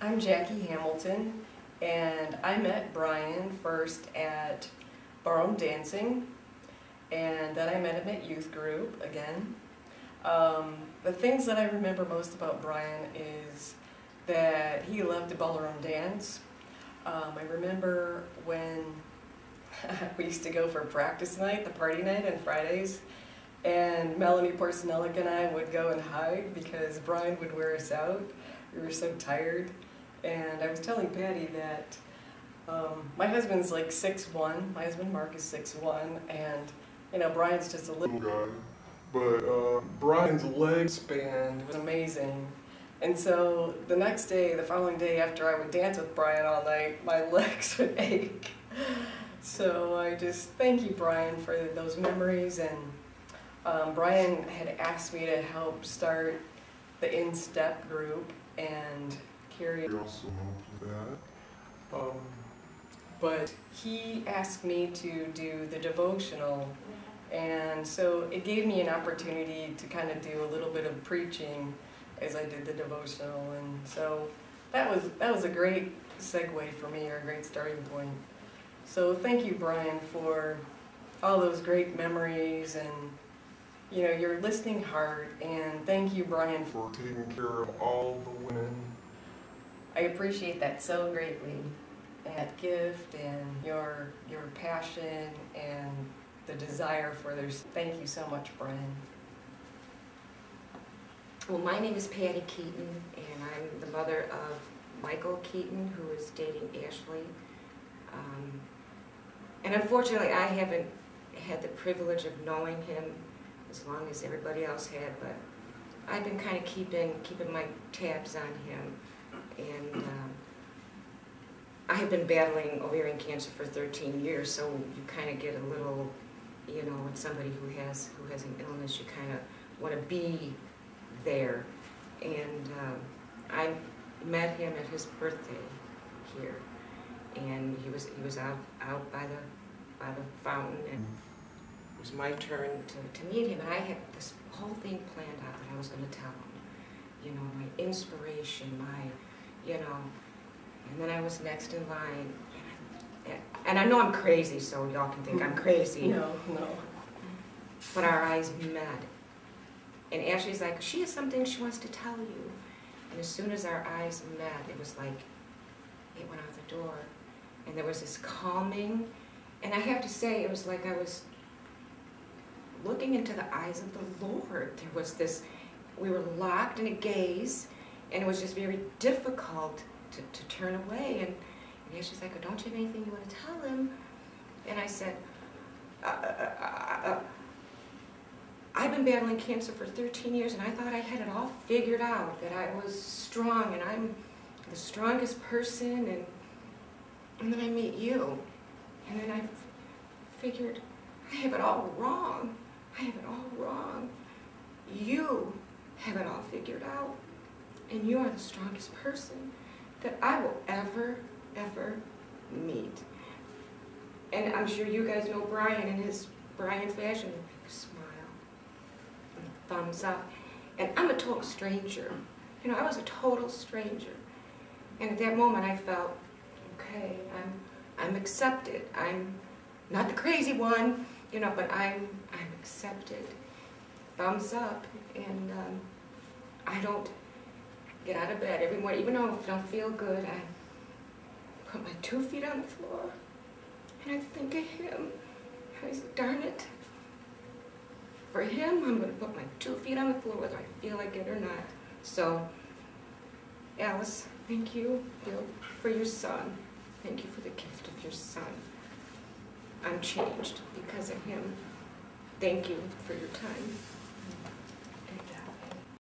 I'm Jackie Hamilton, and I met Brian first at barroom dancing, and then I met him at youth group again. The things that I remember most about Brian is that he loved to ballroom dance. I remember when we used to go for practice night, the party night on Fridays, and Melanie Porcellic and I would go and hide because Brian would wear us out. We were so tired. And I was telling Patty that my husband's like 6'1", my husband Mark is 6'1", and you know, Brian's just a little guy. But Brian's leg span was amazing. And so the next day, the following day after I would dance with Brian all night, my legs would ache. So I just thank you, Brian, for those memories. And Brian had asked me to help start the In-Step group, and Carrie also helped with that. But he asked me to do the devotional, and so it gave me an opportunity to kind of do a little bit of preaching as I did the devotional, and so that was a great segue for me, or a great starting point. So thank you, Brian, for all those great memories and you know, your listening heart, and thank you, Brian, for taking care of all the women. I appreciate that so greatly, and that gift and your passion and the desire for this. Thank you so much, Brian. Well, my name is Patty Keaton, and I'm the mother of Michael Keaton, who is dating Ashley. And unfortunately, I haven't had the privilege of knowing him as long as everybody else had, but I've been kind of keeping my tabs on him. And I have been battling ovarian cancer for 13 years, so you kind of get a little, you know, with somebody who has an illness, you kind of want to be there. And I met him at his birthday here, and he was out by the fountain, and it was my turn to meet him, and I had this whole thing planned out that I was going to tell him, you know, my inspiration, you know, and then I was next in line, and I know I'm crazy, so y'all can think I'm crazy. No. But our eyes met, and Ashley's like, she has something she wants to tell you, and as soon as our eyes met, it was like, it went out the door, and there was this calming, and I have to say, it was like I was looking into the eyes of the Lord. There was this, we were locked in a gaze, and it was just very difficult to turn away. And she's like, oh, don't you have anything you want to tell him? And I said, I've been battling cancer for 13 years, and I thought I had it all figured out, that I was strong, and I'm the strongest person, and then I meet you, and then I figured, I have it all wrong. I have it all wrong. You have it all figured out, and you are the strongest person that I will ever meet. And I'm sure you guys know Brian in his Brian fashion. A smile, and a thumbs up. And I'm a total stranger. You know, I was a total stranger. And at that moment I felt, okay, I'm accepted. I'm not the crazy one, you know, but I'm accepted. Thumbs up. And I don't get out of bed every morning, even though I don't feel good. I put my 2 feet on the floor, and I think of him. I said, darn it. For him, I'm going to put my 2 feet on the floor whether I feel like it or not. So, Alice, thank you, Bill, for your son. Thank you for the gift of your son. I'm changed because of him. Thank you for your time.